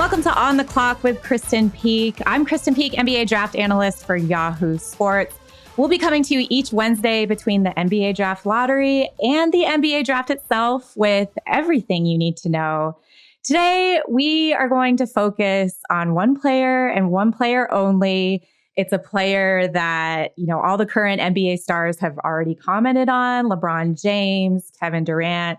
Welcome to On the Clock with Krysten Peek. I'm Krysten Peek, NBA draft analyst for Yahoo Sports. We'll be coming to you each Wednesday between the NBA draft lottery and the NBA draft itself with everything you need to know. Today, we are going to focus on one player and one player only. It's a player that, all the current NBA stars have already commented on: LeBron James, Kevin Durant,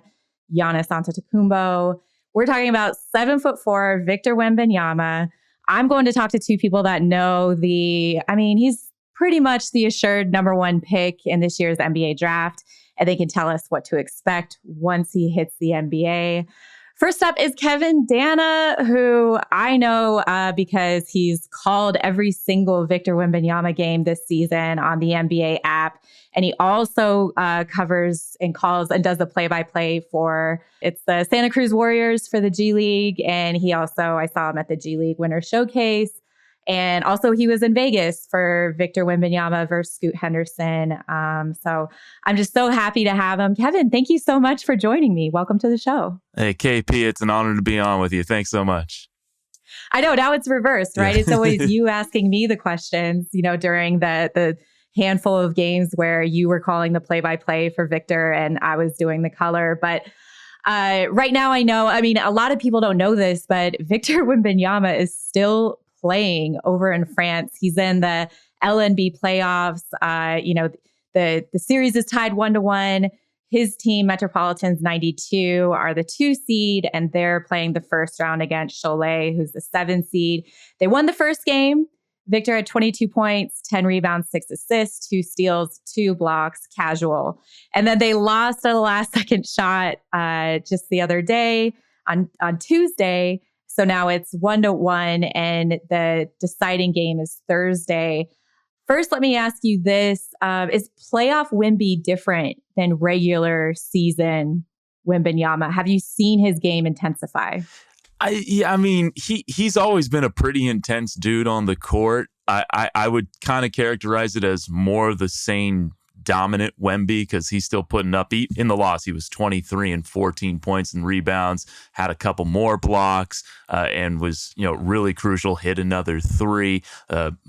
Giannis Antetokounmpo. We're talking about 7'4" Victor Wembanyama. I'm going to talk to two people that know he's pretty much the assured number one pick in this year's NBA draft, and they can tell us what to expect once he hits the NBA. First up is Kevin Danna, who I know because he's called every single Victor Wembanyama game this season on the NBA app. And he also covers and calls and does the play-by-play for the Santa Cruz Warriors for the G League. And I saw him at the G League Winter Showcase. And also he was in Vegas for Victor Wembanyama versus Scoot Henderson. So I'm just so happy to have him. Kevin, thank you so much for joining me. Welcome to the show. Hey, KP, it's an honor to be on with you. Thanks so much. I know, now it's reversed, right? It's always you asking me the questions, during the handful of games where you were calling the play-by-play for Victor and I was doing the color. But right now I know, a lot of people don't know this, but Victor Wembanyama is still playing over in France. He's in the LNB playoffs. The series is tied 1-1. His team, Metropolitans 92, are the 2 seed, and they're playing the first round against Cholet, who's the 7 seed. They won the first game. Victor had 22 points, 10 rebounds, 6 assists, 2 steals, 2 blocks, casual. And then they lost at the last second shot just the other day on Tuesday. So now it's 1-1, and the deciding game is Thursday. First, let me ask you this. Is playoff Wemby different than regular season Wembanyama? Have you seen his game intensify? He's always been a pretty intense dude on the court. I would kind of characterize it as more of the same dominant Wemby, because he's still putting up. In the loss, he was 23 and 14 points and rebounds, had a couple more blocks, and was really crucial. Hit another 3,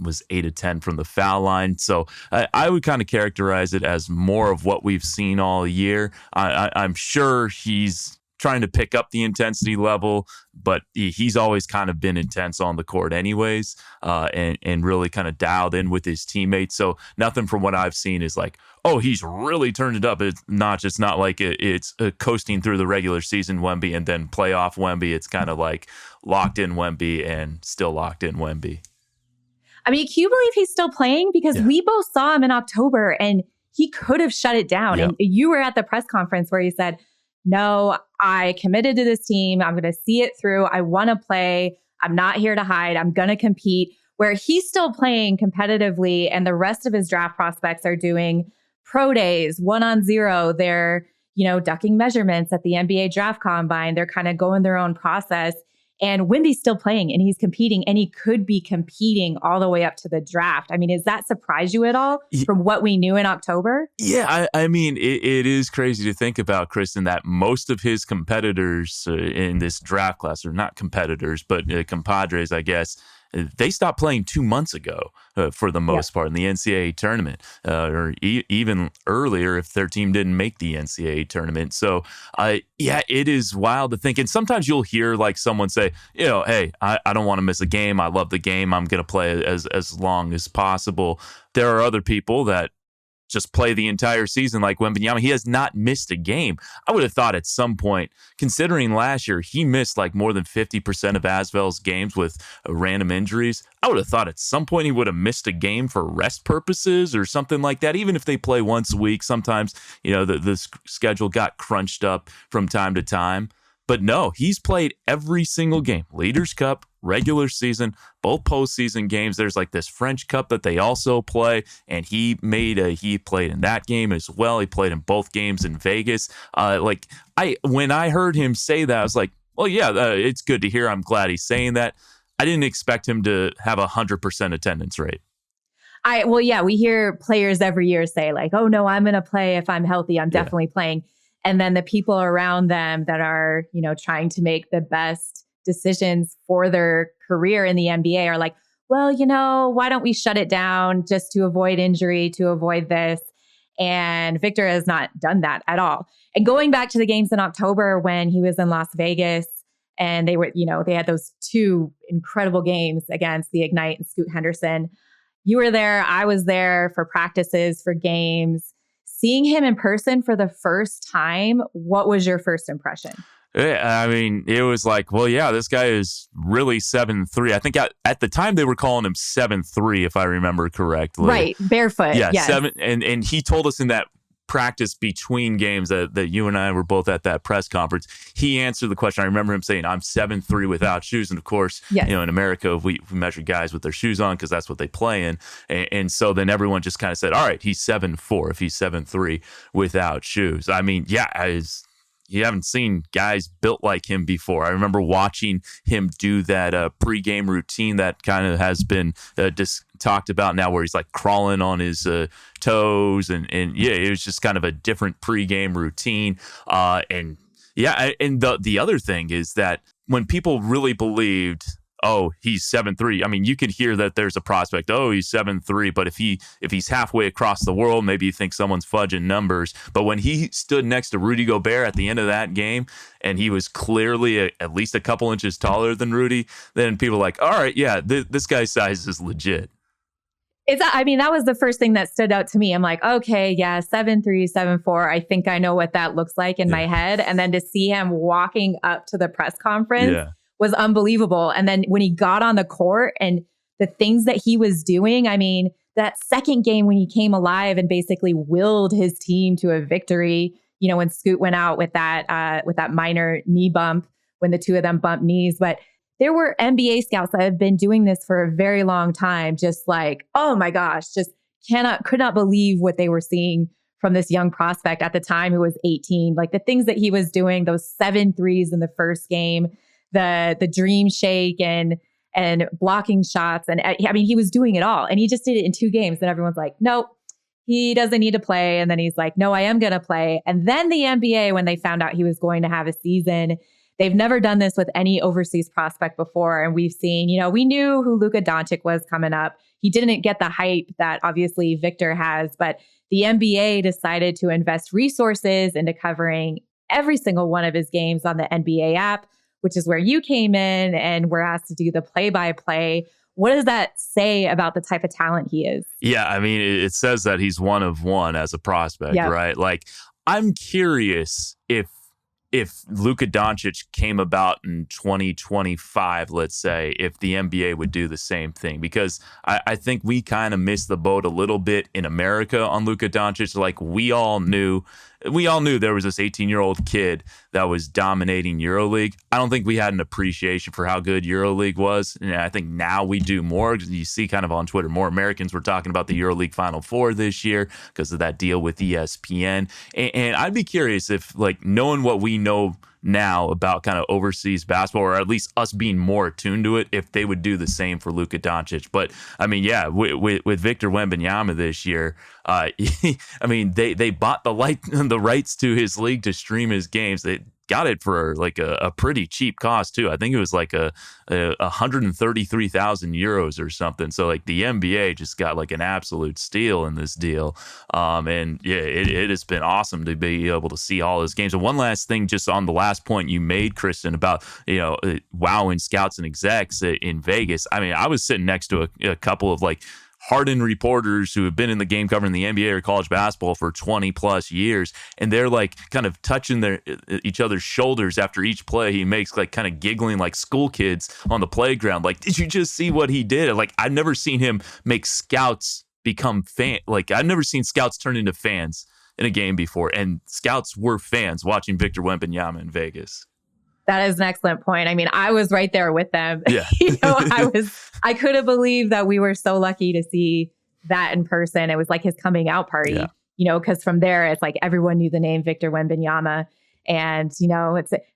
was 8 of 10 from the foul line. So I would kind of characterize it as more of what we've seen all year. I'm sure he's trying to pick up the intensity level, but he's always kind of been intense on the court anyways, and really kind of dialed in with his teammates. So nothing from what I've seen is like, oh, he's really turned it up. It's not like it's coasting through the regular season Wemby and then playoff Wemby. It's kind of like locked in Wemby and still locked in Wemby. Can you believe he's still playing? Because we both saw him in October and he could have shut it down. Yeah. And you were at the press conference where he said, no, I committed to this team. I'm going to see it through. I want to play. I'm not here to hide. I'm going to compete. Where he's still playing competitively and the rest of his draft prospects are doing pro days, 1-on-0. They're, ducking measurements at the NBA draft combine. They're kind of going their own process. And Wemby's still playing and he's competing, and he could be competing all the way up to the draft. Does that surprise you at all from what we knew in October? Yeah, it is crazy to think about, Krysten, that most of his competitors in this draft class, or not competitors, but compadres, I guess, they stopped playing 2 months ago for the most part in the NCAA tournament, or even earlier if their team didn't make the NCAA tournament. So, it is wild to think. And sometimes you'll hear like someone say, hey, I don't want to miss a game. I love the game. I'm going to play as long as possible. There are other people that just play the entire season like Wembanyama. He has not missed a game. I would have thought at some point, considering last year he missed like more than 50% of Asvel's games with random injuries, I would have thought at some point he would have missed a game for rest purposes or something like that. Even if they play once a week, sometimes, the schedule got crunched up from time to time. But no, he's played every single game. Leaders Cup, regular season, both postseason games. There's like this French Cup that they also play, and he played in that game as well. He played in both games in Vegas. When I heard him say that, I was like, well, yeah, it's good to hear. I'm glad he's saying that. I didn't expect him to have 100% attendance rate. We hear players every year say like, oh no, I'm going to play if I'm healthy. I'm definitely playing. And then the people around them that are, trying to make the best decisions for their career in the NBA are like, well, why don't we shut it down just to avoid injury, to avoid this? And Victor has not done that at all. And going back to the games in October when he was in Las Vegas and they had those two incredible games against the Ignite and Scoot Henderson. You were there. I was there for practices, for games. Seeing him in person for the first time, what was your first impression? I mean, it was like, well, yeah, this guy is really 7'3". I think at the time they were calling him 7'3", if I remember correctly. Right, barefoot. Yeah, yes. 7. And he told us in that practice between games that you and I were both at that press conference, he answered the question. I remember him saying, I'm 7'3" without shoes. And of course, yes. In America, we measure guys with their shoes on because that's what they play in. And so then everyone just kind of said, all right, he's 7'4" if he's 7'3" without shoes. I mean, yeah, you haven't seen guys built like him before. I remember watching him do that pregame routine that kind of has been talked about now, where he's like crawling on his toes, and yeah, it was just kind of a different pregame routine. And the other thing is that when people really believed, oh, he's 7'3", I mean, you can hear that there's a prospect, oh, he's 7'3", but if he's halfway across the world, maybe you think someone's fudging numbers. But when he stood next to Rudy Gobert at the end of that game, and he was clearly at least a couple inches taller than Rudy, then people were like, all right, yeah, this guy's size is legit. That was the first thing that stood out to me. I'm like, okay, yeah, 7'3", 7'4". I think I know what that looks like in my head. And then to see him walking up to the press conference was unbelievable. And then when he got on the court and the things that he was doing, I mean, that second game when he came alive and basically willed his team to a victory, when Scoot went out with that minor knee bump, when the two of them bumped knees. But there were NBA scouts that have been doing this for a very long time, just like, oh my gosh, just could not believe what they were seeing from this young prospect at the time who was 18. Like the things that he was doing, those 7 threes in the first game, the dream shake and blocking shots. And I mean, he was doing it all. And he just did it in 2 games. And everyone's like, nope, he doesn't need to play. And then he's like, no, I am going to play. And then the NBA, when they found out he was going to have a season, they've never done this with any overseas prospect before. And we've seen, we knew who Luka Doncic was coming up. He didn't get the hype that obviously Victor has, but the NBA decided to invest resources into covering every single one of his games on the NBA app, which is where you came in and were asked to do the play-by-play. What does that say about the type of talent he is? Yeah, I mean, it says that he's one of one as a prospect, right? Like, I'm curious if Luka Doncic came about in 2025, let's say, if the NBA would do the same thing, because I think we kind of missed the boat a little bit in America on Luka Doncic. Like we all knew there was this 18-year-old kid that was dominating EuroLeague. I don't think we had an appreciation for how good EuroLeague was. And I think now we do more. You see kind of on Twitter, more Americans were talking about the EuroLeague Final Four this year because of that deal with ESPN. And I'd be curious if, like, knowing what we know now about kind of overseas basketball, or at least us being more attuned to it, if they would do the same for Luka Doncic. But I mean, yeah, with Victor Wembanyama this year, I mean, they bought the rights to his league to stream his games. They got it for like a pretty cheap cost too. I think it was like a 133,000 euros or something. So like the NBA just got like an absolute steal in this deal. And yeah, it has been awesome to be able to see all his games. And one last thing, just on the last point you made, Krysten, about, wowing scouts and execs in Vegas. I mean, I was sitting next to a couple of like hardened reporters who have been in the game covering the NBA or college basketball for 20 plus years. And they're like kind of touching each other's shoulders after each play he makes, like kind of giggling like school kids on the playground. Like, did you just see what he did? Like, I've never seen him make scouts become like, I've never seen scouts turn into fans in a game before. And scouts were fans watching Victor Wembanyama in Vegas. That is an excellent point. I mean, I was right there with them. Yeah. I couldn't believe that we were so lucky to see that in person. It was like his coming out party, because from there, it's like everyone knew the name Victor Wembanyama. And,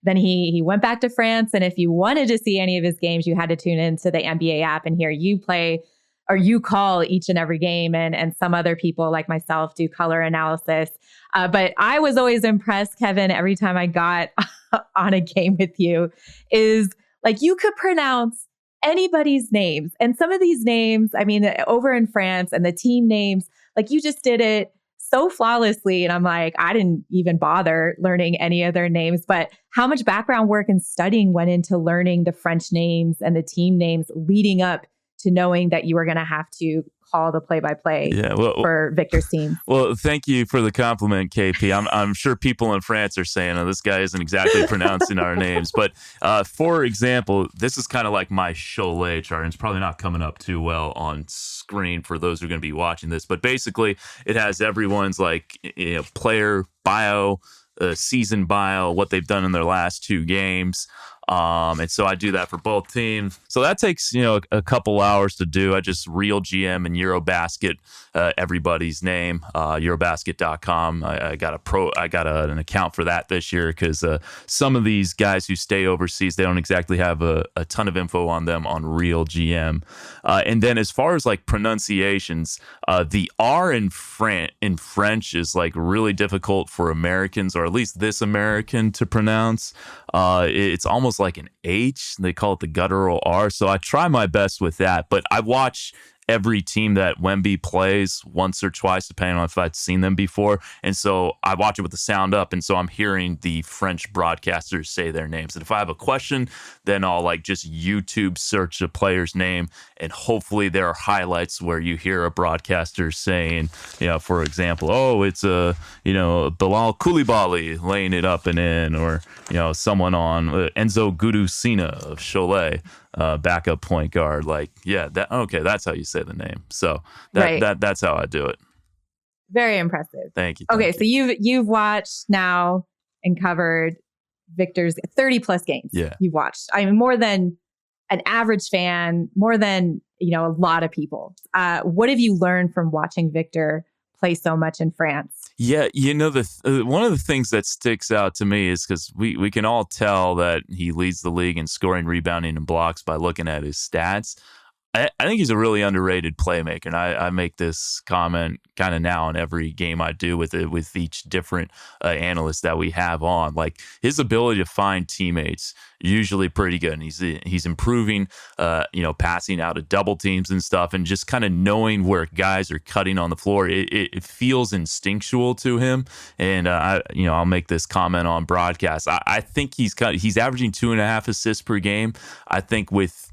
then he went back to France. And if you wanted to see any of his games, you had to tune into the NBA app and hear you play, or you call each and every game. And some other people like myself do color analysis. But I was always impressed, Kevin, every time I got on a game with you, is Like you could pronounce anybody's names. And some of these names, I mean, over in France and the team names, like you just did it so flawlessly. And I'm like, I didn't even bother learning any of their names, but how much background work and studying went into learning the French names and the team names leading up to knowing that you were going to have to call the play-by-play for Victor's team. Well, thank you for the compliment, KP. I'm sure people in France are saying, oh, this guy isn't exactly pronouncing our names. But for example, this is kind of like my Cholet chart, and it's probably not coming up too well on screen for those who are going to be watching this. But basically, it has everyone's like player bio, season bio, what they've done in their last 2 games. And so I do that for both teams. So that takes, a couple hours to do. I just real GM and Eurobasket, everybody's name, Eurobasket.com. I got an account for that this year because some of these guys who stay overseas, they don't exactly have a ton of info on them on real GM. And then as far as like pronunciations, the R in French is like really difficult for Americans, or at least this American, to pronounce. It's almost like an H. They call it the guttural R. So I try my best with that. But I watch every team that Wemby plays once or twice, depending on if I'd seen them before. And so I watch it with the sound up. And so I'm hearing the French broadcasters say their names. And if I have a question, then I'll like just YouTube search a player's name. And hopefully there are highlights where you hear a broadcaster saying, for example, oh, it's Bilal Koulibaly laying it up and in, or, someone on Enzo Gudusina of Cholet. Backup point guard, that's how you say the name. So that's how I do it. Very impressive. Thank you. Okay, so you've watched now and covered Victor's 30 plus games. Yeah, you've watched. I mean, more than an average fan, more than a lot of people. What have you learned from watching Victor play so much in France? Yeah, one of the things that sticks out to me is because we can all tell that he leads the league in scoring, rebounding, and blocks by looking at his stats. I think he's a really underrated playmaker, and I make this comment kind of now in every game I do with each different analyst that we have on. Like his ability to find teammates usually pretty good, and he's improving, passing out of double teams and stuff, and just kind of knowing where guys are cutting on the floor. It feels instinctual to him, and I'll make this comment on broadcast. I think he's averaging 2.5 assists per game. I think with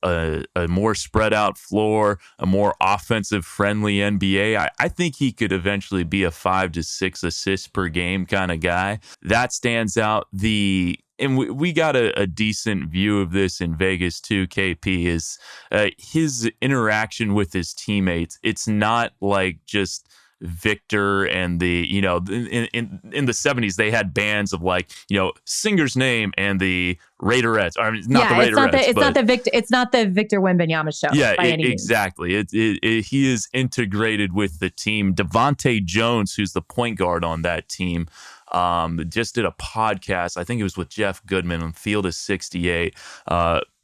a more spread out floor, a more offensive friendly NBA, I think he could eventually be a 5 to 6 assists per game kind of guy. That stands out. And we got a decent view of this in Vegas too, KP, is his interaction with his teammates. It's not like just Victor and the, in the 70s, they had bands of like, singer's name and the Raiderettes. I mean, not the Raiderettes. It's not the Victor Wembanyama show. Yeah, exactly. He is integrated with the team. Devontae Jones, who's the point guard on that team, just did a podcast. I think it was with Jeff Goodman on Field of 68.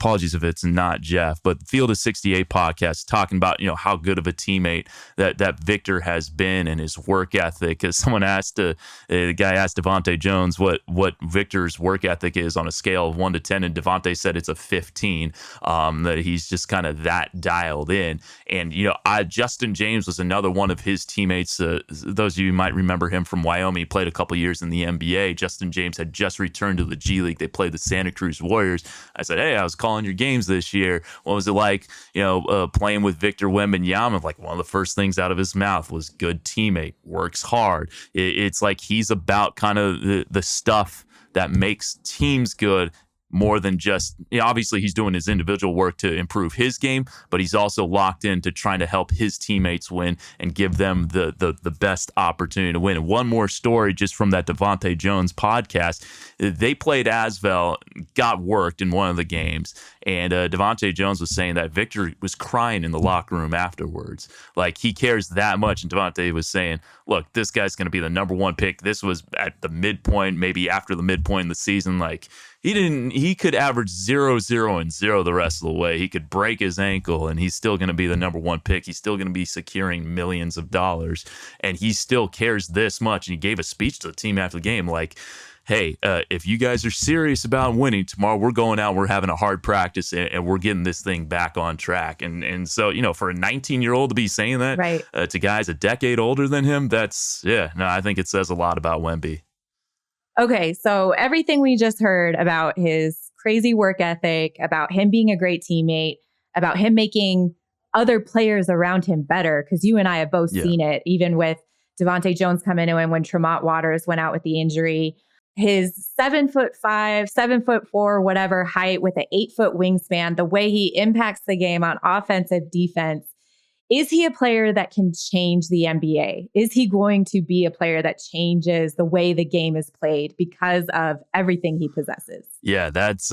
Apologies if it's not Jeff, but Field of 68 podcast talking about, how good of a teammate that Victor has been and his work ethic. Because someone asked, the guy asked Devontae Jones what Victor's work ethic is on a scale of 1 to 10, and Devontae said it's a 15. That he's just kind of that dialed in. And Justin James was another one of his teammates. Those of you might remember him from Wyoming. He played a couple years in the NBA. Justin James had just returned to the G League. They played the Santa Cruz Warriors. I said, hey, I was calling your games this year. What was it like, playing with Victor Wembanyama? Like one of the first things out of his mouth was good teammate, works hard. It's like he's about kind of the stuff that makes teams good, more than just, obviously he's doing his individual work to improve his game, but he's also locked into trying to help his teammates win and give them the best opportunity to win. And one more story just from that Devontae Jones podcast. They played Asvel, got worked in one of the games, and Devontae Jones was saying that Victor was crying in the locker room afterwards. Like he cares that much, and Devontae was saying, look, this guy's going to be the number 1 pick. This was at the midpoint, maybe after the midpoint in the season. Like he could average 0, 0, and 0 the rest of the way. He could break his ankle and he's still going to be the number 1 pick. He's still going to be securing millions of dollars, and he still cares this much. And he gave a speech to the team after the game like, hey, if you guys are serious about winning tomorrow, we're going out, we're having a hard practice, and we're getting this thing back on track. And so, for a 19-year-old to be saying that Right. to guys a decade older than him, I think it says a lot about Wemby. Okay, so everything we just heard about his crazy work ethic, about him being a great teammate, about him making other players around him better, because you and I have both seen it, even with Devontae Jones coming in when Tremont Waters went out with the injury. His 7'5", 7'4", whatever height with an 8-foot wingspan, the way he impacts the game on offensive, defense. Is he a player that can change the NBA? Is he going to be a player that changes the way the game is played because of everything he possesses? Yeah, that's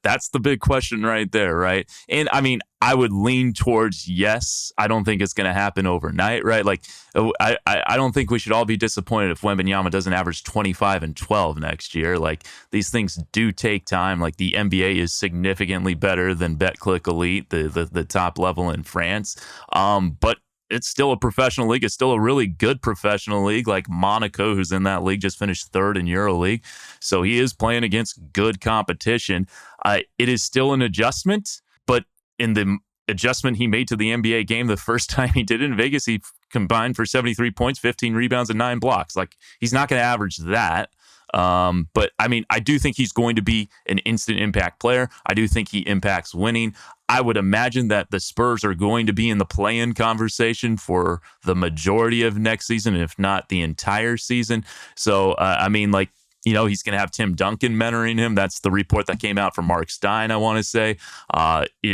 that's the big question right there, right? And I mean, I would lean towards yes. I don't think it's going to happen overnight, right? Like, I don't think we should all be disappointed if Wembanyama doesn't average 25 and 12 next year. Like, these things do take time. Like, the NBA is significantly better than Betclic Elite, the top level in France. But it's still a professional league. It's still a really good professional league. Like Monaco, who's in that league, just finished third in EuroLeague. So he is playing against good competition. It is still an adjustment, but in the adjustment he made to the NBA game the first time he did it in Vegas, he combined for 73 points, 15 rebounds, and 9 blocks. Like, he's not going to average that. But I mean, I do think he's going to be an instant impact player. I do think he impacts winning. I would imagine that the Spurs are going to be in the play-in conversation for the majority of next season, if not the entire season. So, I mean, like, he's going to have Tim Duncan mentoring him. That's the report that came out from Mark Stein, I want to say.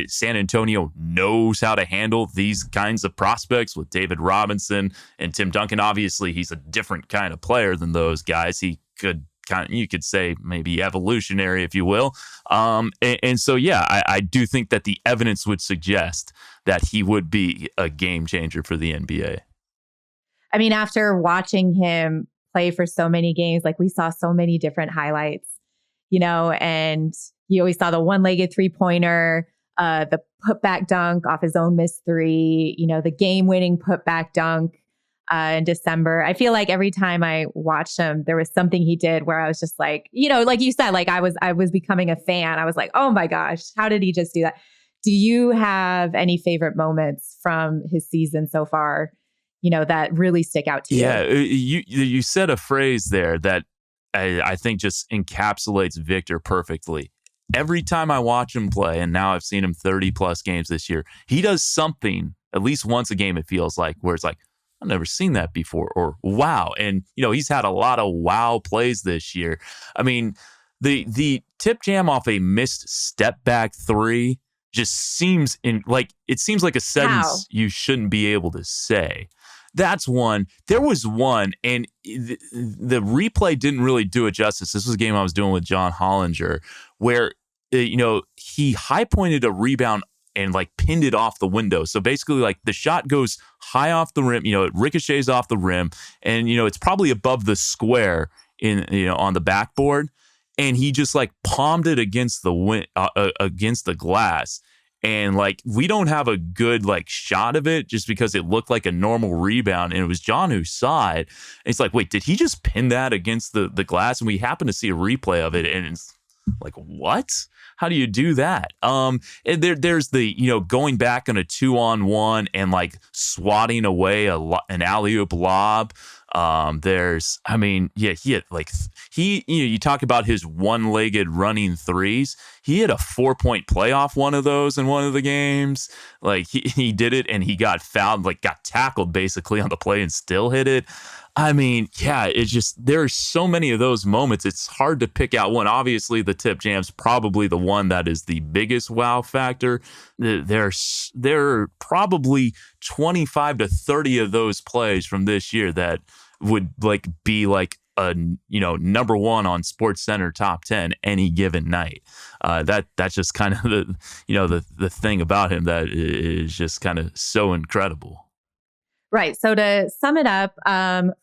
San Antonio knows how to handle these kinds of prospects with David Robinson and Tim Duncan. Obviously, he's a different kind of player than those guys. He could you could say maybe evolutionary, if you will. And so, yeah, I do think that the evidence would suggest that he would be a game changer for the NBA. I mean, after watching him play for so many games, like, we saw so many different highlights, and you always saw the one-legged three-pointer, the putback dunk off his own missed three, the game-winning putback dunk in December. I feel like every time I watched him, there was something he did where I was just like, like you said, like I was becoming a fan. I was like, oh my gosh, how did he just do that? Do you have any favorite moments from his season so far, that really stick out to you? Yeah, you said a phrase there that I think just encapsulates Victor perfectly. Every time I watch him play, and now I've seen him 30 plus games this year, he does something at least once a game, it feels like, where it's like, I've never seen that before, or wow. And, he's had a lot of wow plays this year. I mean, the tip jam off a missed step back three just seems it seems like a sentence you shouldn't be able to say. That's one. There was one, and the replay didn't really do it justice. This was a game I was doing with John Hollinger, where, he high pointed a rebound and pinned it off the window. So basically, the shot goes high off the rim, it ricochets off the rim, and it's probably above the square on the backboard, and he just palmed it against the glass. And we don't have a good shot of it just because it looked like a normal rebound, and it was John who saw it. And it's like, wait, did he just pin that against the glass? And we happen to see a replay of it, and it's like, what? How do you do that? And there's the, going back on a 2-on-1 and swatting away an alley-oop lob. You talk about his one-legged running threes. He hit a 4-point playoff one of those in one of the games. He did it, and he got fouled, got tackled basically on the play and still hit it. I mean, yeah, it's just, there are so many of those moments. It's hard to pick out one. Obviously, the tip jam's probably the one that is the biggest wow factor. There are probably 25 to 30 of those plays from this year that would be a number one on SportsCenter top 10 any given night. That's just kind of the thing about him that is just kind of so incredible. Right. So to sum it up,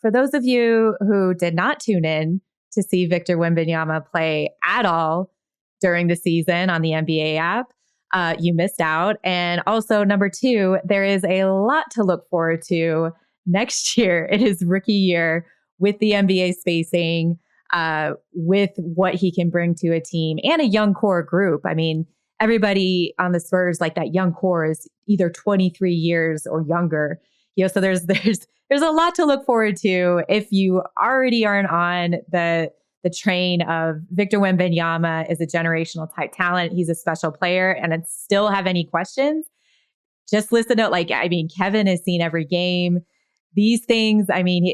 for those of you who did not tune in to see Victor Wembanyama play at all during the season on the NBA app, you missed out. And also, number two, there is a lot to look forward to next year. It is rookie year with the NBA spacing. with what he can bring to a team and a young core group. I mean, everybody on the Spurs, like that young core, is either 23 years or younger. So there's a lot to look forward to if you already aren't on the train of Victor Wembanyama is a generational type talent. He's a special player, and still have any questions, just listen to Kevin has seen every game. These things,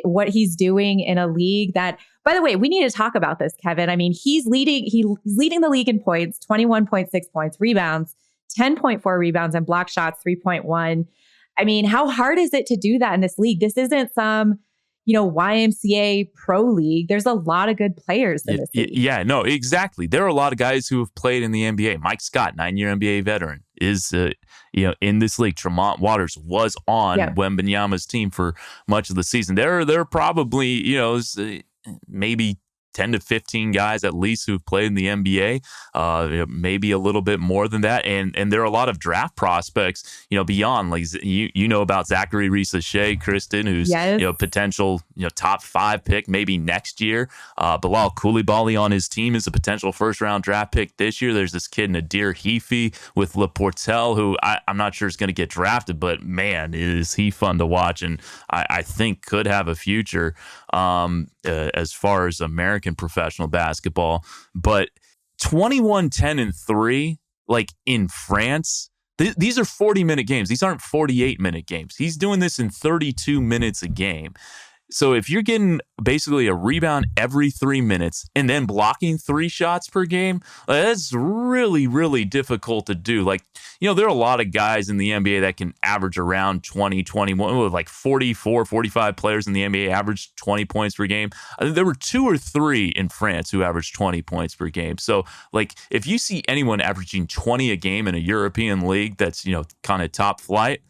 what he's doing in a league that, by the way, we need to talk about this, Kevin. He's leading the league in points, 21.6 points, rebounds, 10.4 rebounds, and block shots, 3.1. How hard is it to do that in this league? This isn't some, YMCA pro league. There's a lot of good players in this league. Yeah, no, exactly. There are a lot of guys who have played in the NBA. Mike Scott, 9-year NBA veteran, is in this league. Tremont Waters was on Wembanyama's team for much of the season. There are probably maybe 10 to 15 guys at least who've played in the NBA, maybe a little bit more than that. And there are a lot of draft prospects, beyond, like, you know about Zachary Reese-Shea, Krysten, who's, potential, top 5 pick maybe next year. Bilal Coulibaly on his team is a potential first round draft pick this year. There's this kid Nadir Heafy with Laportel, who I'm not sure is going to get drafted, but man, is he fun to watch. And I think could have a future as far as American professional basketball. But 21-10-3, like in France, these are 40-minute games. These aren't 48-minute games. He's doing this in 32 minutes a game. So if you're getting basically a rebound every 3 minutes and then blocking 3 shots per game, that's really, really difficult to do. Like, there are a lot of guys in the NBA that can average around 20, 21, like 44, 45 players in the NBA average 20 points per game. I think there were 2 or 3 in France who averaged 20 points per game. So, like, if you see anyone averaging 20 a game in a European league that's, kind of top flight,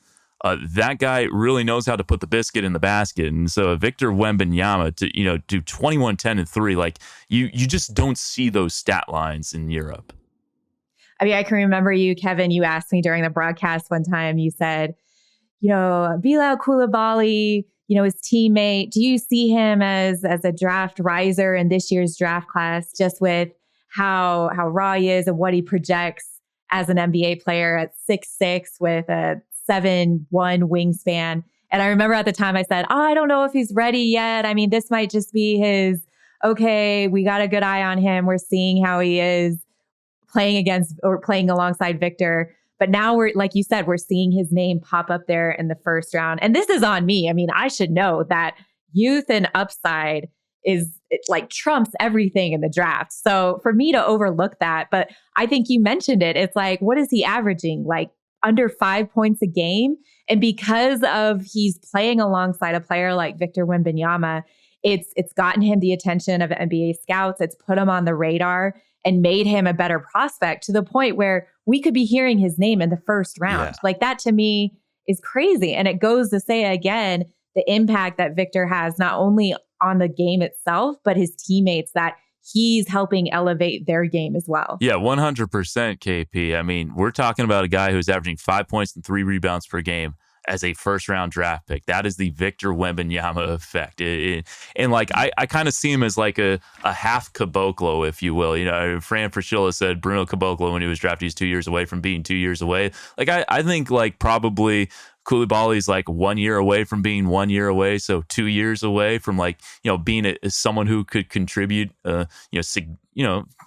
that guy really knows how to put the biscuit in the basket. And so Victor Wembanyama to, do 21-10-3, like you just don't see those stat lines in Europe. I can remember you, Kevin, you asked me during the broadcast one time, you said, Bilal Coulibaly, his teammate, do you see him as a draft riser in this year's draft class, just with how raw he is and what he projects as an NBA player at 6'6" with a 7'1" wingspan. And I remember at the time I said, I don't know if he's ready yet. This might just be his, okay, we got a good eye on him. We're seeing how he is playing against or playing alongside Victor. But now we're, like you said, we're seeing his name pop up there in the first round. And this is on me. I should know that youth and upside trumps everything in the draft. So for me to overlook that, but I think you mentioned it. It's like, what is he averaging? Like, under 5 points a game. And because of he's playing alongside a player like Victor Wembanyama, it's gotten him the attention of NBA scouts. It's put him on the radar and made him a better prospect to the point where we could be hearing his name in the first round. Yeah. Like, that to me is crazy. And it goes to say again, the impact that Victor has not only on the game itself, but his teammates, that he's helping elevate their game as well. Yeah, 100% KP. We're talking about a guy who's averaging 5 points and 3 rebounds per game as a first-round draft pick. That is the Victor Wembanyama effect. And I kind of see him as like a half Caboclo, if you will. Fran Fraschilla said Bruno Caboclo, when he was drafted, he's 2 years away from being 2 years away. Like, I think, like, probably Coulibaly's like 1 year away from being 1 year away. So 2 years away from, like, being someone who could contribute,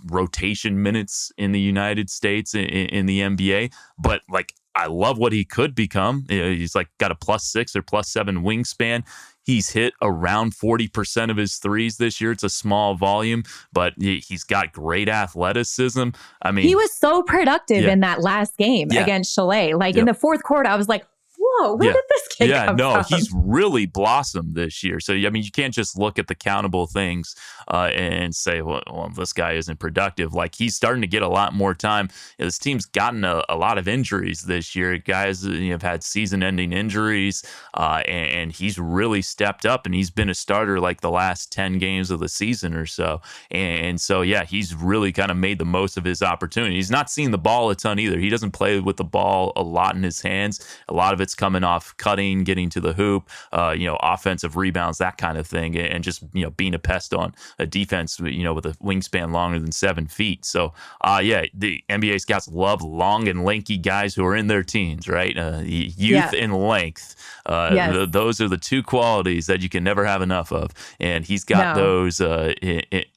rotation minutes in the United States in the NBA. But, like, I love what he could become. He's like got a +6 or +7 wingspan. He's hit around 40% of his threes this year. It's a small volume, but he's got great athleticism. He was so productive in that last game against Chalet. Like, in the fourth quarter, I was like, whoa, where did this kid come from? He's really blossomed this year. So, you can't just look at the countable things and say, well, this guy isn't productive. Like, he's starting to get a lot more time. This team's gotten a lot of injuries this year. Guys have had season-ending injuries, and he's really stepped up, and he's been a starter like the last 10 games of the season or so. And so, he's really kind of made the most of his opportunity. He's not seen the ball a ton either. He doesn't play with the ball a lot in his hands. A lot of it's coming off cutting, getting to the hoop, offensive rebounds, that kind of thing, and just, being a pest on a defense, with a wingspan longer than 7 feet. So, the NBA scouts love long and lanky guys who are in their teens, right? Youth and length. Those are the two qualities that you can never have enough of. And he's got those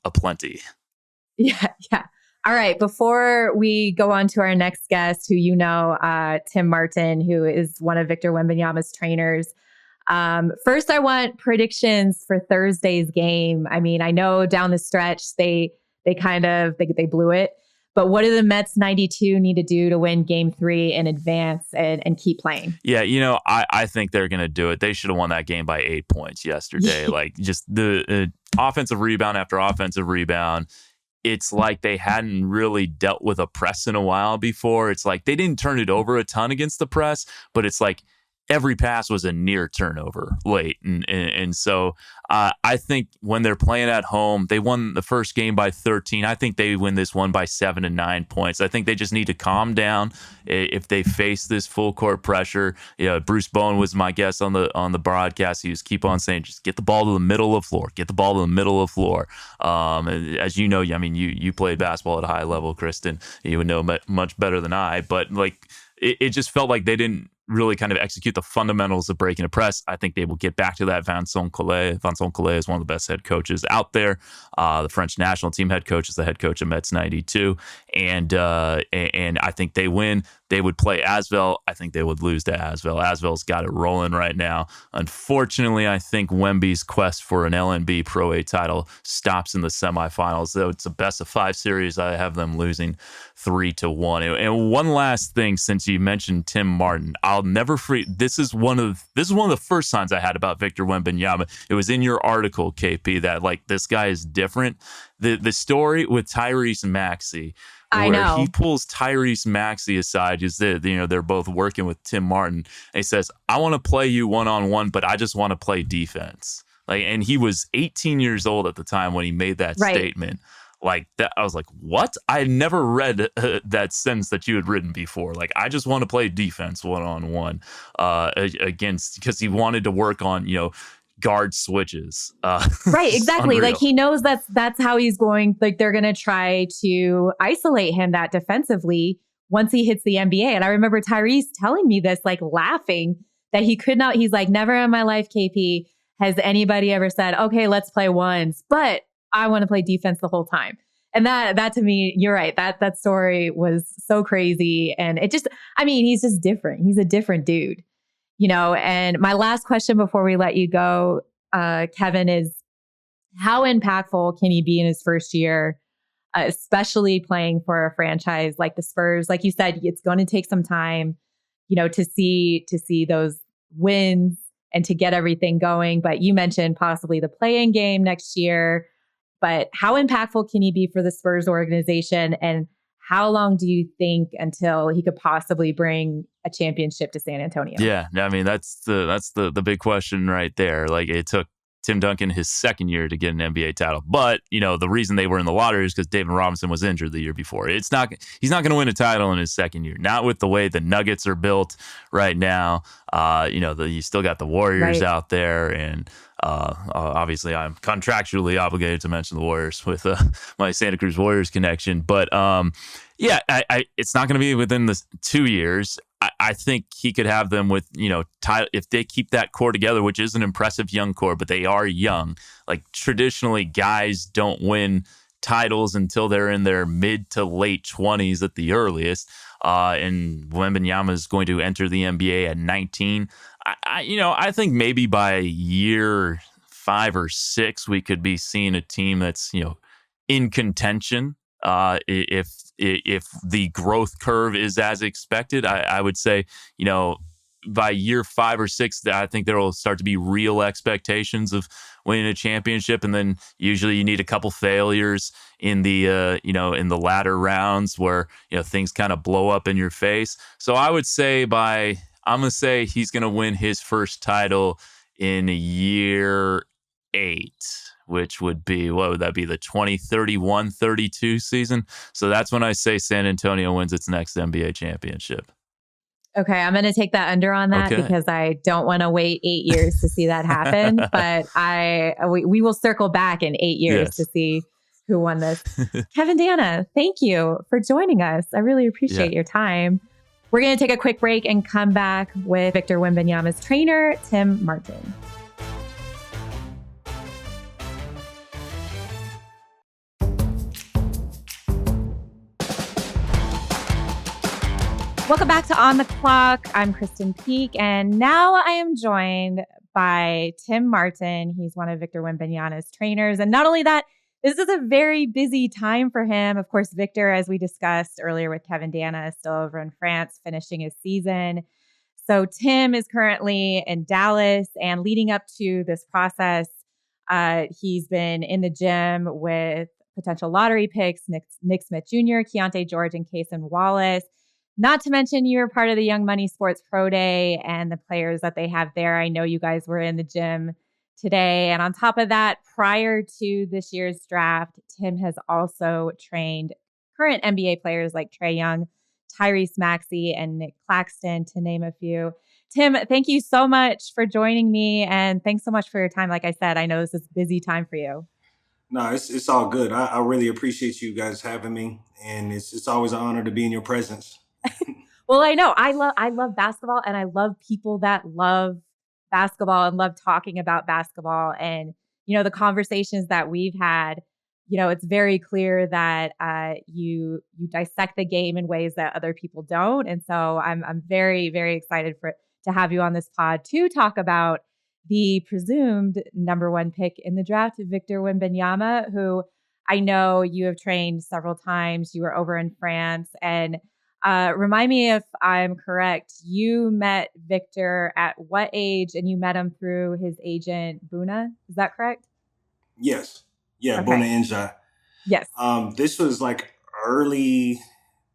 aplenty. Yeah. All right. Before we go on to our next guest, who Tim Martin, who is one of Victor Wembanyama's trainers. First, I want predictions for Thursday's game. I mean, I know down the stretch they blew it, but what do the Mets 92 need to do to win Game 3 in advance and keep playing? Yeah, I think they're going to do it. They should have won that game by 8 points yesterday. Like, just the offensive rebound after offensive rebound. It's like they hadn't really dealt with a press in a while before. It's like they didn't turn it over a ton against the press, but it's like every pass was a near turnover late. And so I think when they're playing at home, they won the first game by 13. I think they win this one by 7 to 9 points. I think they just need to calm down if they face this full court pressure. Bruce Bowen was my guest on the broadcast. He was keep on saying, just get the ball to the middle of the floor. Get the ball to the middle of the floor. As you know, I mean, you played basketball at a high level, Krysten. You would know much better than I. But like, it just felt like they didn't really kind of execute the fundamentals of breaking a press. I think they will get back to that. Vincent Collet is one of the best head coaches out there. The French national team head coach is the head coach of Mets 92. And I think they win. They would play Asvel. I think they would lose to Asvel. Asvel's got it rolling right now. Unfortunately, I think Wemby's quest for an LNB Pro A title stops in the semifinals. Though it's a best of 5 series, I have them losing 3-1. And one last thing, since you mentioned Tim Martin, I'll never forget. This is one of the first signs I had about Victor Wembanyama. It was in your article, KP, that like this guy is different. The story with Tyrese Maxey, where he pulls Tyrese Maxey aside, is that they're both working with Tim Martin. And he says, "I want to play you one-on-one, but I just want to play defense." Like, and he was 18 years old at the time when he made that statement. Like that, I was like, "What?" I had never read that sentence that you had written before. Like, I just want to play defense one-on-one against, because he wanted to work on guard switches. Right, exactly. Like, he knows that's how he's going. Like, they're going to try to isolate him that defensively once he hits the NBA. And I remember Tyrese telling me this, like laughing, that he could not. He's like, never in my life, KP, has anybody ever said, "Okay, let's play ones, but I want to play defense the whole time." And that to me, you're right. That story was so crazy. And it just, I mean, he's just different. He's a different dude. And my last question before we let you go, Kevin, is how impactful can he be in his first year, especially playing for a franchise like the Spurs? Like you said, it's going to take some time, to see those wins and to get everything going. But you mentioned possibly the play-in game next year. But how impactful can he be for the Spurs organization? And how long do you think until he could possibly bring a championship to San Antonio? Yeah, I mean, that's the big question right there. Like, it took Tim Duncan his second year to get an NBA title, but the reason they were in the lottery is because David Robinson was injured the year before. He's not going to win a title in his second year. Not with the way the Nuggets are built right now. You still got the Warriors out there, and obviously I'm contractually obligated to mention the Warriors with my Santa Cruz Warriors connection. But it's not going to be within the 2 years. I think he could have them with, if they keep that core together, which is an impressive young core, but they are young. Like, traditionally, guys don't win titles until they're in their mid to late 20s at the earliest. And Wembanyama is going to enter the NBA at 19. I think maybe by year 5 or 6, we could be seeing a team that's, in contention. If the growth curve is as expected, I would say, by year 5 or 6, I think there will start to be real expectations of winning a championship. And then usually you need a couple failures in the, in the latter rounds where, things kind of blow up in your face. So I would say I'm going to say he's going to win his first title in year 8. Which would be, what would that be, the 2031-32 season? So that's when I say San Antonio wins its next NBA championship. Okay, I'm going to take that under on that Okay. because I don't want to wait 8 years to see that happen. But we will circle back in 8 years to Yes. see who won this. Kevin Danna, thank you for joining us. I really Yeah. appreciate your time. We're going to take a quick break and come back with Victor Wembanyama's trainer, Tim Martin. Welcome back to On the Clock. I'm Krysten Peek, and now I am joined by Tim Martin. He's one of Victor Wembanyama's trainers. And not only that, this is a very busy time for him. Of course, Victor, as we discussed earlier with Kevin Danna, is still over in France finishing his season. So Tim is currently in Dallas, and leading up to this process, he's been in the gym with potential lottery picks, Nick Smith Jr., Keontae George, and Kaysen Wallace. Not to mention you were part of the Young Money Sports Pro Day and the players that they have there. I know you guys were in the gym today. And on top of that, prior to this year's draft, Tim has also trained current NBA players like Trae Young, Tyrese Maxey, and Nick Claxton, to name a few. Tim, thank you so much for joining me. And thanks so much for your time. Like I said, I know this is a busy time for you. No, it's all good. I really appreciate you guys having me, and it's always an honor to be in your presence. Well, I know I love basketball, and I love people that love basketball and love talking about basketball. And the conversations that we've had, it's very clear that you dissect the game in ways that other people don't. And so I'm very, very excited to have you on this pod to talk about the presumed number one pick in the draft, Victor Wembanyama, who I know you have trained several times. You were over in France, and remind me if I'm correct. You met Victor at what age? And you met him through his agent, Buna. Is that correct? Yes, yeah, Bona Okay. Inja. Yes. This was like early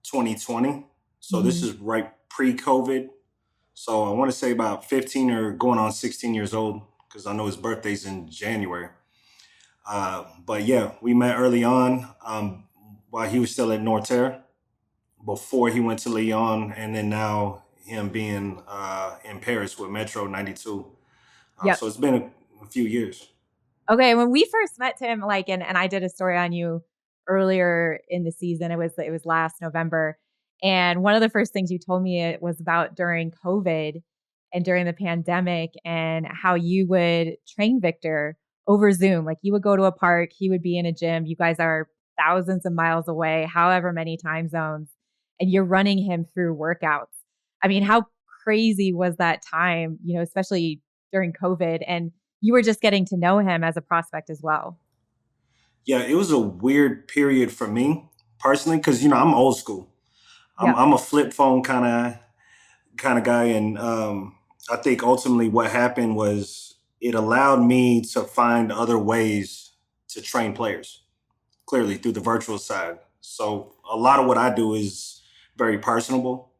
2020, so this Mhm. is right pre-COVID. So I want to say about 15 or going on 16 years old because I know his birthday's in January. But yeah, we met early on while he was still at Norterre, before he went to Lyon, and then now him being in Paris with Metro 92. Yep. So it's been a few years. Okay. When we first met Tim, and I did a story on you earlier in the season. It was last November. And one of the first things you told me it was about during COVID and during the pandemic and how you would train Victor over Zoom. Like you would go to a park, he would be in a gym. You guys are thousands of miles away, however many time zones, and you're running him through workouts. I mean, how crazy was that time, especially during COVID? And you were just getting to know him as a prospect as well. Yeah, it was a weird period for me personally because I'm old school. I'm, Yep. I'm a flip phone kind of guy, and I think ultimately what happened was it allowed me to find other ways to train players, clearly through the virtual side. So a lot of what I do is very personable.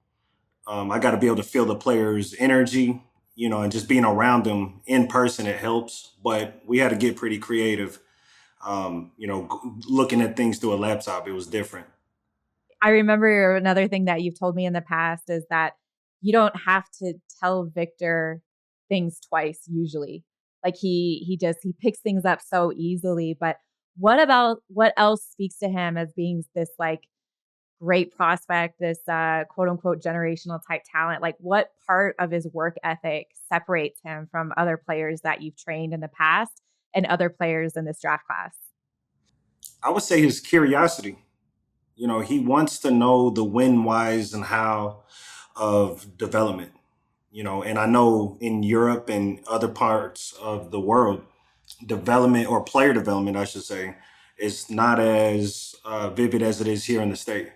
I got to be able to feel the player's energy, and just being around them in person, it helps. But we had to get pretty creative. Looking at things through a laptop, it was different. I remember another thing that you've told me in the past is that you don't have to tell Victor things twice usually. Like he picks things up so easily. But what else speaks to him as being this like great prospect, this quote unquote generational type talent? Like what part of his work ethic separates him from other players that you've trained in the past and other players in this draft class? I would say his curiosity. He wants to know the when, whys, and how of development. And I know in Europe and other parts of the world, development or player development, I should say, is not as vivid as it is here in the state.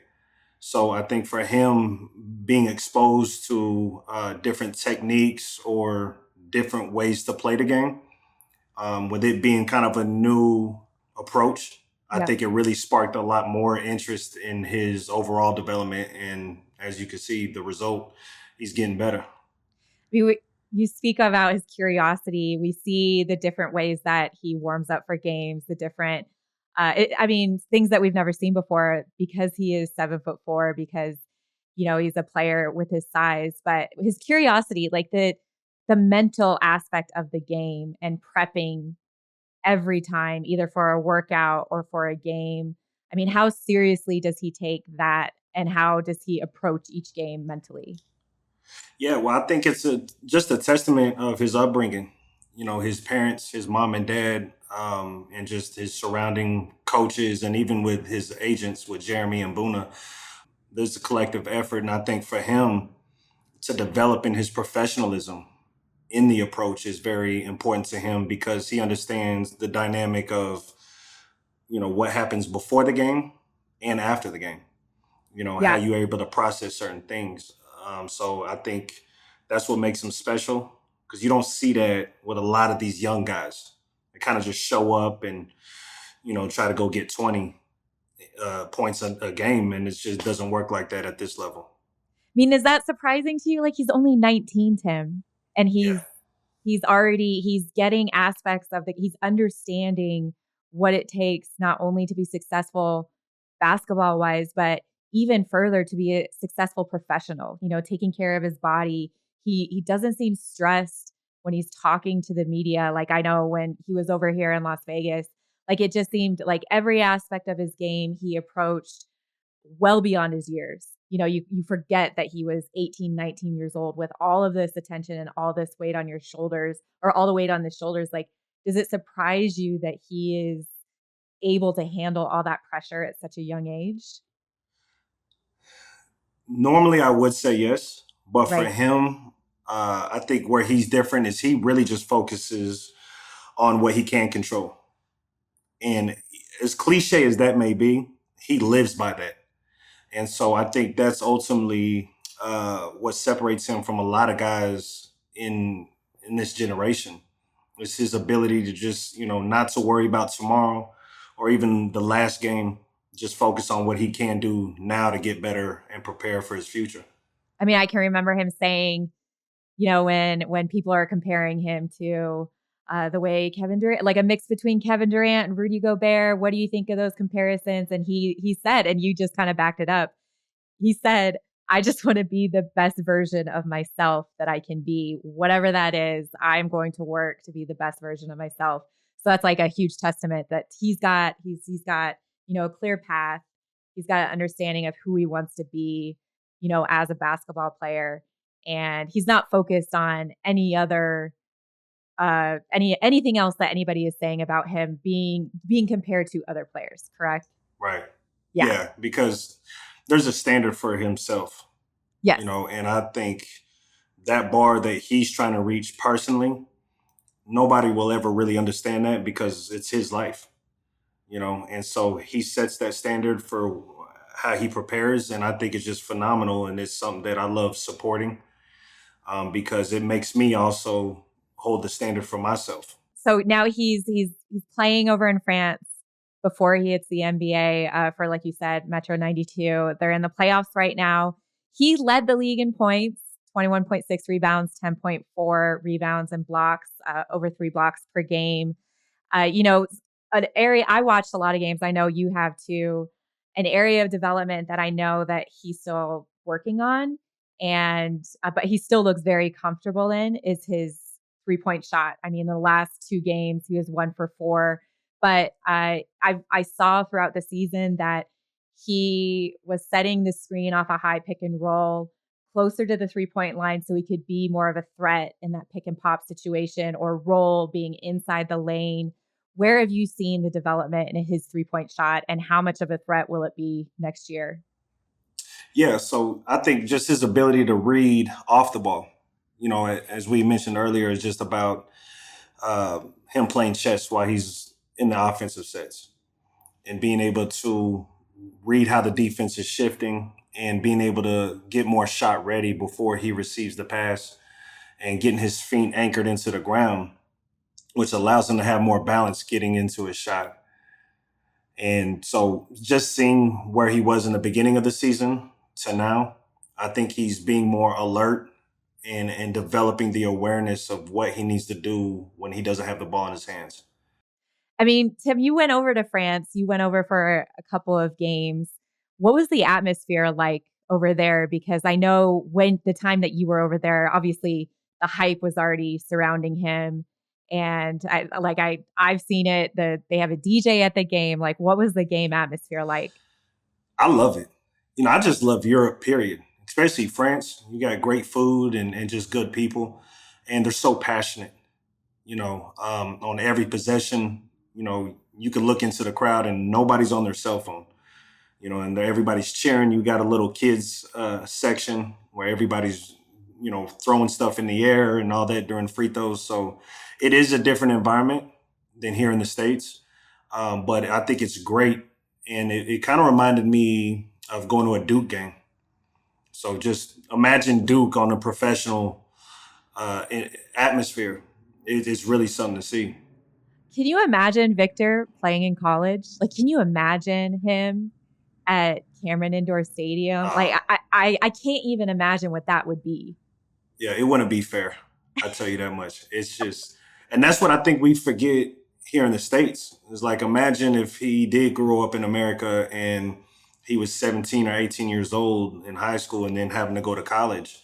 So I think for him, being exposed to different techniques or different ways to play the game, with it being kind of a new approach, I Yeah. think it really sparked a lot more interest in his overall development. And as you can see, the result, he's getting better. You speak about his curiosity. We see the different ways that he warms up for games, the different, things that we've never seen before because he is 7'4", because he's a player with his size, but his curiosity, like the mental aspect of the game and prepping every time, either for a workout or for a game. I mean, how seriously does he take that and how does he approach each game mentally? Yeah, well, I think it's just a testament of his upbringing. His parents, his mom and dad, and just his surrounding coaches, and even with his agents, with Jeremy and Buna. There's a collective effort, and I think for him to develop in his professionalism in the approach is very important to him because he understands the dynamic of what happens before the game and after the game. How Yeah. you're able to process certain things. So I think that's what makes him special because you don't see that with a lot of these young guys. They kind of just show up and try to go get 20 points a game, and it just doesn't work like that at this level. I mean, is that surprising to you? Like he's only 19, Tim, and Yeah. he's getting aspects of he's understanding what it takes not only to be successful basketball wise, but even further to be a successful professional, taking care of his body. He doesn't seem stressed when he's talking to the media. Like I know when he was over here in Las Vegas, like it just seemed like every aspect of his game he approached well beyond his years. You forget that he was 18, 19 years old with all of this attention and all this weight on your shoulders or all the weight on the shoulders. Like, does it surprise you that he is able to handle all that pressure at such a young age? Normally, I would say yes, but for Right. him, I think where he's different is he really just focuses on what he can control. And as cliche as that may be, he lives by that. And so I think that's ultimately what separates him from a lot of guys in this generation. It's his ability to just, not to worry about tomorrow or even the last game, just focus on what he can do now to get better and prepare for his future. I mean, I can remember him saying, when people are comparing him to the way Kevin Durant, like a mix between Kevin Durant and Rudy Gobert, what do you think of those comparisons? And he said, and you just kind of backed it up. He said, I just want to be the best version of myself that I can be. Whatever that is, I'm going to work to be the best version of myself. So that's like a huge testament that he's got, a clear path. He's got an understanding of who he wants to be, as a basketball player. And he's not focused on any other anything else that anybody is saying about him being compared to other players, correct? Right. Yeah. Yeah, because there's a standard for himself, Yes. and I think that bar that he's trying to reach personally, nobody will ever really understand that because it's his life, and so he sets that standard for how he prepares, and I think it's just phenomenal, and it's something that I love supporting because it makes me also hold the standard for myself. So now he's playing over in France before he hits the NBA for, like you said, Metro 92. They're in the playoffs right now. He led the league in points, 21.6 rebounds, 10.4 rebounds and blocks, over 3 blocks per game. An area I watched a lot of games. I know you have too. An area of development that I know that he's still working on, and but he still looks very comfortable in is his 3-point shot. I mean, the last 2 games he was 1 for 4, but I saw throughout the season that he was setting the screen off a high pick and roll closer to the 3-point line so he could be more of a threat in that pick and pop situation or roll being inside the lane. Where have you seen the development in his 3-point shot and how much of a threat will it be next year? Yeah, so I think just his ability to read off the ball, as we mentioned earlier, is just about him playing chess while he's in the offensive sets and being able to read how the defense is shifting and being able to get more shot ready before he receives the pass and getting his feet anchored into the ground, which allows him to have more balance getting into his shot. And so just seeing where he was in the beginning of the season to now, I think he's being more alert and developing the awareness of what he needs to do when he doesn't have the ball in his hands. I mean, Tim, you went over to France. You went over for a couple of games. What was the atmosphere like over there? Because I know when the time that you were over there, obviously the hype was already surrounding him. And I've seen it. They have a DJ at the game. Like, what was the game atmosphere like? I love it. I just love Europe, period. Especially France. You got great food and just good people. And they're so passionate, on every possession. You can look into the crowd and nobody's on their cell phone, and everybody's cheering. You got a little kids section where everybody's, throwing stuff in the air and all that during free throws. So it is a different environment than here in the States. But I think it's great. And it kind of reminded me of going to a Duke game. So just imagine Duke on a professional atmosphere. It's really something to see. Can you imagine Victor playing in college? Like, can you imagine him at Cameron Indoor Stadium? I can't even imagine what that would be. Yeah, it wouldn't be fair. I tell you that much. It's just, and that's what I think we forget here in the States. It's like, imagine if he did grow up in America and he was 17 or 18 years old in high school and then having to go to college.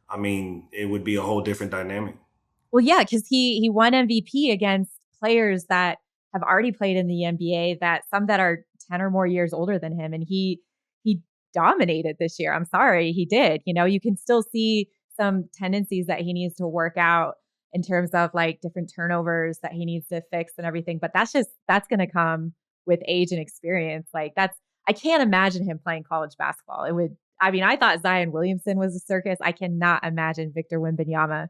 I mean, it would be a whole different dynamic. Well, yeah, because he won MVP against players that have already played in the NBA, that some that are 10 or more years older than him. And he dominated this year. I'm sorry, he did. You can still see some tendencies that he needs to work out in terms of like different turnovers that he needs to fix and everything. But that's going to come with age and experience. I can't imagine him playing college basketball. I thought Zion Williamson was a circus. I cannot imagine Victor Wembanyama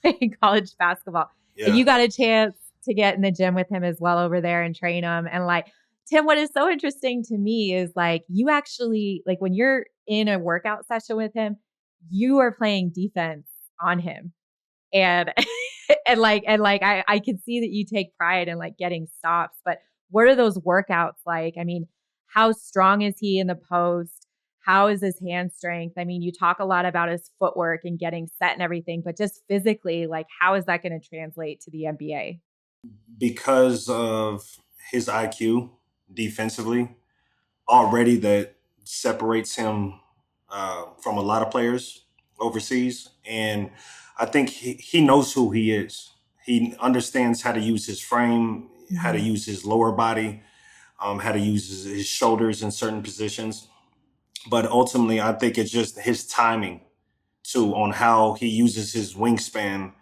playing college basketball. Yeah. And you got a chance to get in the gym with him as well over there and train him. And Tim, what is so interesting to me is you actually, when you're in a workout session with him, you are playing defense on him. And I can see that you take pride in getting stops, but what are those workouts like? I mean, how strong is he in the post? How is his hand strength? I mean, you talk a lot about his footwork and getting set and everything, but just physically, how is that going to translate to the NBA? Because of his IQ defensively, already that separates him from a lot of players overseas. And I think he knows who he is. He understands how to use his frame, how to use his lower body, how to use his shoulders in certain positions. But ultimately, I think it's just his timing too on how he uses his wingspan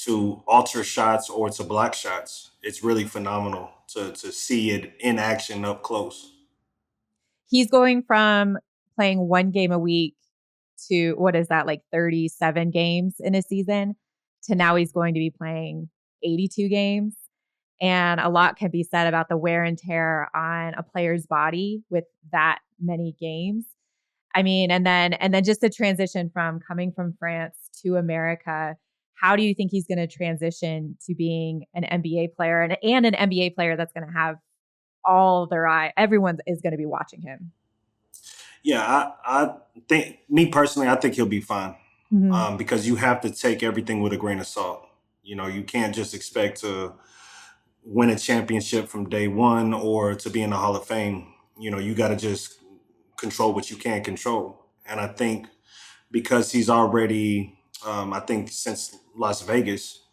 to alter shots or to block shots. It's really phenomenal to see it in action up close. He's going from playing one game a week to, what is that, 37 games in a season, to now he's going to be playing 82 games. And a lot can be said about the wear and tear on a player's body with that many games. I mean, and then just the transition from coming from France to America. How do you think he's going to transition to being an NBA player and an NBA player that's going to have all their eye? Everyone is going to be watching him. Yeah, I think, me personally, I think he'll be fine. Because you have to take everything with a grain of salt. You can't just expect to win a championship from day one or to be in the Hall of Fame. You got to just control what you can control. And I think because he's already, I think since Las Vegas,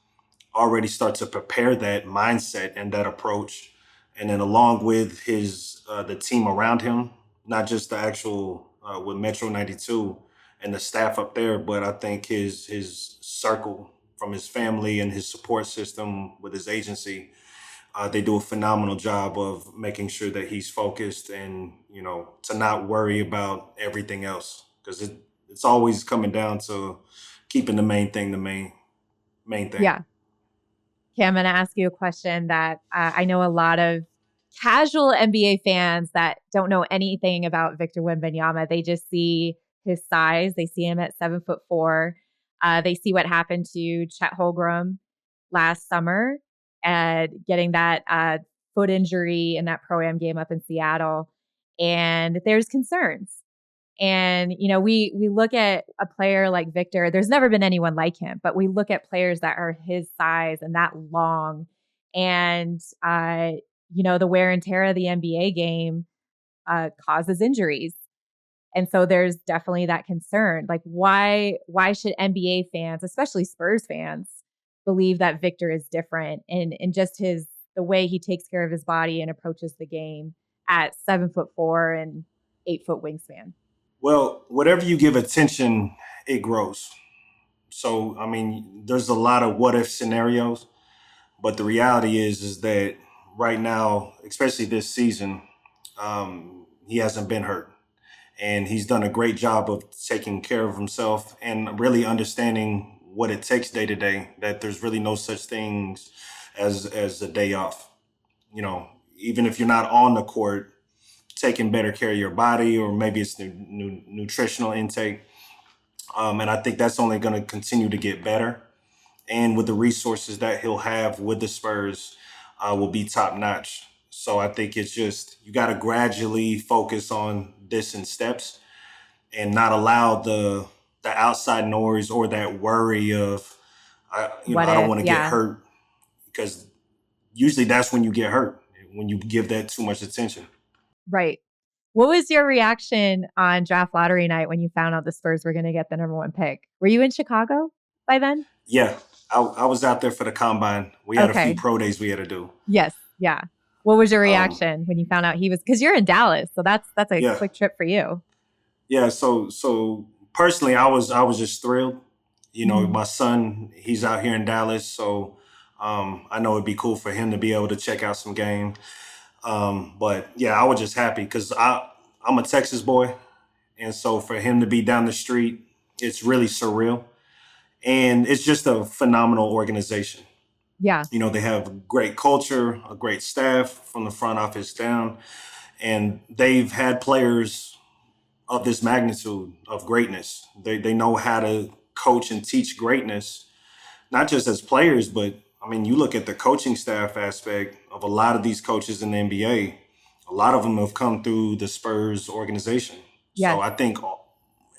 already start to prepare that mindset and that approach. And then along with the team around him, not just the actual with Metro 92 and the staff up there, but I think his circle from his family and his support system with his agency, they do a phenomenal job of making sure that he's focused and, to not worry about everything else. Because it's always coming down to keeping the main thing the main thing. Yeah. Okay, I'm going to ask you a question that I know a lot of casual NBA fans that don't know anything about Victor Wembanyama. They just see his size. They see him at 7'4". They see what happened to Chet Holmgren last summer and getting that foot injury in that Pro-Am game up in Seattle. And there's concerns. And, we look at a player like Victor. There's never been anyone like him, but we look at players that are his size and that long. And, the wear and tear of the NBA game causes injuries. And so there's definitely that concern. Like, why should NBA fans, especially Spurs fans, believe that Victor is different and just the way he takes care of his body and approaches the game at 7'4" and 8-foot wingspan? Well, whatever you give attention, it grows. So, I mean, there's a lot of what if scenarios, but the reality is that right now, especially this season, he hasn't been hurt. And he's done a great job of taking care of himself and really understanding what it takes day to day, that there's really no such things as a day off. You know, even if you're not on the court, taking better care of your body, or maybe it's nutritional intake. And I think that's only going to continue to get better. And with the resources that he'll have with the Spurs, will be top notch. So I think it's just, you got to gradually focus on this in steps and not allow the outside noise or that worry of, I don't want to get hurt, because usually that's when you get hurt, when you give that too much attention. Right. What was your reaction on draft lottery night when you found out the Spurs were going to get the number 1 pick? Were you in Chicago by then? Yeah, I was out there for the combine. We had a few pro days we had to do. Yes. Yeah. What was your reaction when you found out he was, because you're in Dallas, so that's a quick trip for you. Yeah. So personally, I was just thrilled. You know, my son, he's out here in Dallas, so I know it'd be cool for him to be able to check out some game. But yeah, I was just happy because I'm a Texas boy. And so for him to be down the street, it's really surreal. And it's just a phenomenal organization. Yeah. You know, they have a great culture, a great staff from the front office down. And they've had players of this magnitude of greatness. They know how to coach and teach greatness, not just as players, but I mean, you look at the coaching staff aspect of a lot of these coaches in the NBA, a lot of them have come through the Spurs organization. Yes. So I think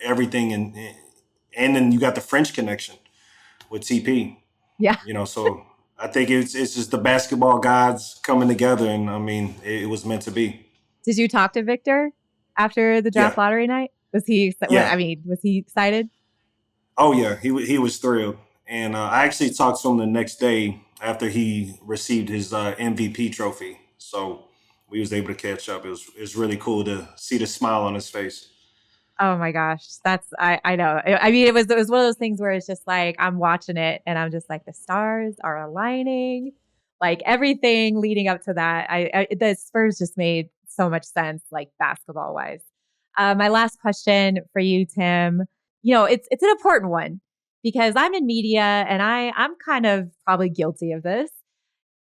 everything, and then you got the French connection with TP. Yeah. You know, so I think it's just the basketball gods coming together, and I mean, it was meant to be. Did you talk to Victor after the draft lottery night? Was he? Yeah. I mean, was he excited? Oh yeah, he was thrilled. And I actually talked to him the next day after he received his MVP trophy. So we was able to catch up. It was really cool to see the smile on his face. Oh my gosh. I know. I mean, it was one of those things where it's just like, I'm watching it and I'm just like, the stars are aligning, like everything leading up to that. The Spurs just made so much sense, like basketball wise. My last question for you, Tim, you know, it's an important one because I'm in media and I'm kind of probably guilty of this.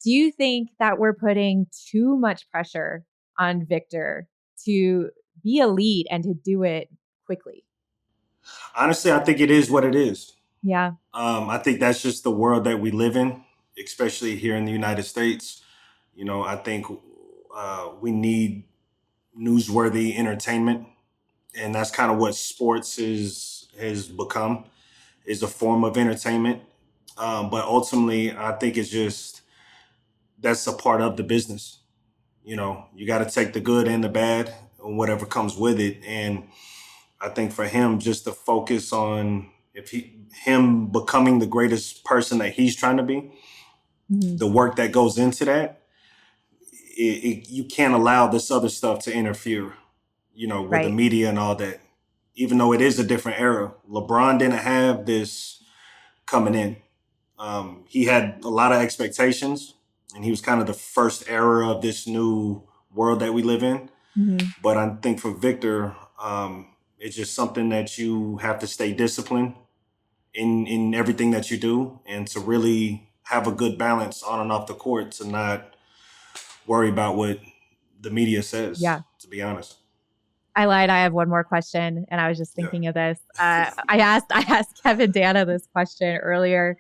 Do you think that we're putting too much pressure on Victor to be elite and to do it quickly? Honestly, I think it is what it is. Yeah. I think that's just the world that we live in, especially here in the United States. You know, I think we need newsworthy entertainment, and that's kind of what sports has become, is a form of entertainment. But ultimately, I think it's just, that's a part of the business. You know, you got to take the good and the bad and whatever comes with it. And I think for him, just to focus on him becoming the greatest person that he's trying to be, the work that goes into that, you can't allow this other stuff to interfere, you know, with the media and all that. Even though it is a different era, LeBron didn't have this coming in. He had a lot of expectations, and he was kind of the first era of this new world that we live in. But I think for Victor, it's just something that you have to stay disciplined in everything that you do, and to really have a good balance on and off the court, to not worry about what the media says, to be honest. I lied. I have one more question, and I was just thinking of this. I asked Kevin Danna this question earlier.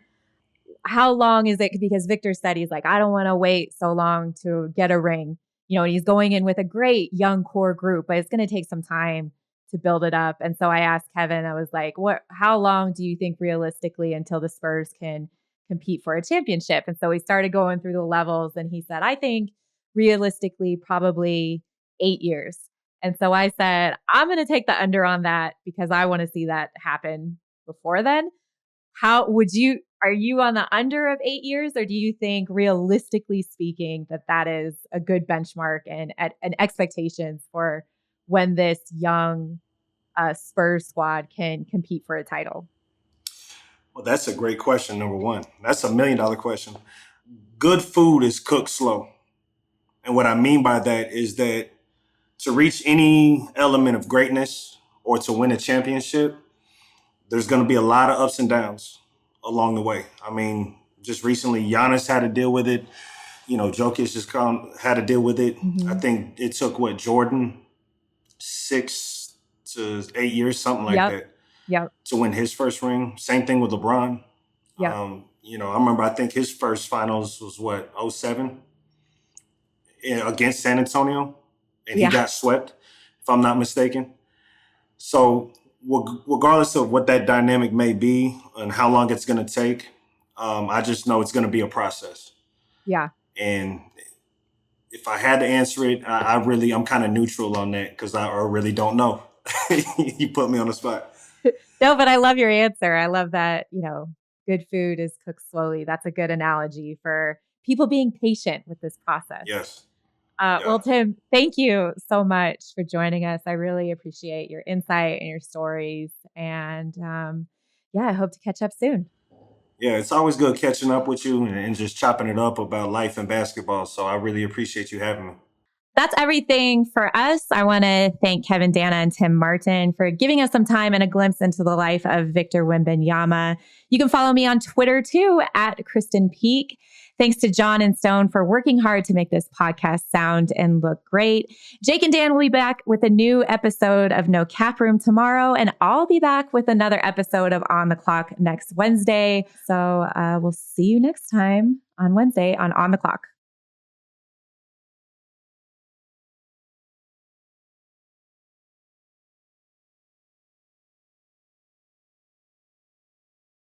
How long is it? Because Victor said he's like, I don't want to wait so long to get a ring. You know, and he's going in with a great young core group, but it's going to take some time to build it up. And so I asked Kevin, I was like, how long do you think realistically until the Spurs can compete for a championship? And so we started going through the levels, and he said, I think realistically, probably 8 years. And so I said, I'm going to take the under on that because I want to see that happen before then. Are you on the under of 8 years, or do you think realistically speaking that is a good benchmark and expectations for when this young Spurs squad can compete for a title? Well, that's a great question, number one. That's $1 million question. Good food is cooked slow. And what I mean by that is that to reach any element of greatness or to win a championship, there's going to be a lot of ups and downs along the way. I mean, just recently, Giannis had to deal with it. Jokic had to deal with it. Mm-hmm. I think it took, Jordan 6 to 8 years, something like that, to win his first ring. Same thing with LeBron. I remember, I think his first finals was 2007 against San Antonio, and he got swept, if I'm not mistaken. So regardless of what that dynamic may be and how long it's going to take, I just know it's going to be a process. Yeah. And if I had to answer it, I'm kind of neutral on that because I really don't know. You put me on the spot. No, but I love your answer. I love that, good food is cooked slowly. That's a good analogy for people being patient with this process. Yes. Well, Tim, thank you so much for joining us. I really appreciate your insight and your stories. And I hope to catch up soon. Yeah, it's always good catching up with you and just chopping it up about life and basketball. So I really appreciate you having me. That's everything for us. I want to thank Kevin Danna and Tim Martin for giving us some time and a glimpse into the life of Victor Wembanyama. You can follow me on Twitter too, at Krysten Peek. Thanks to John and Stone for working hard to make this podcast sound and look great. Jake and Dan will be back with a new episode of No Cap Room tomorrow, and I'll be back with another episode of On the Clock next Wednesday. So we'll see you next time on Wednesday on the Clock.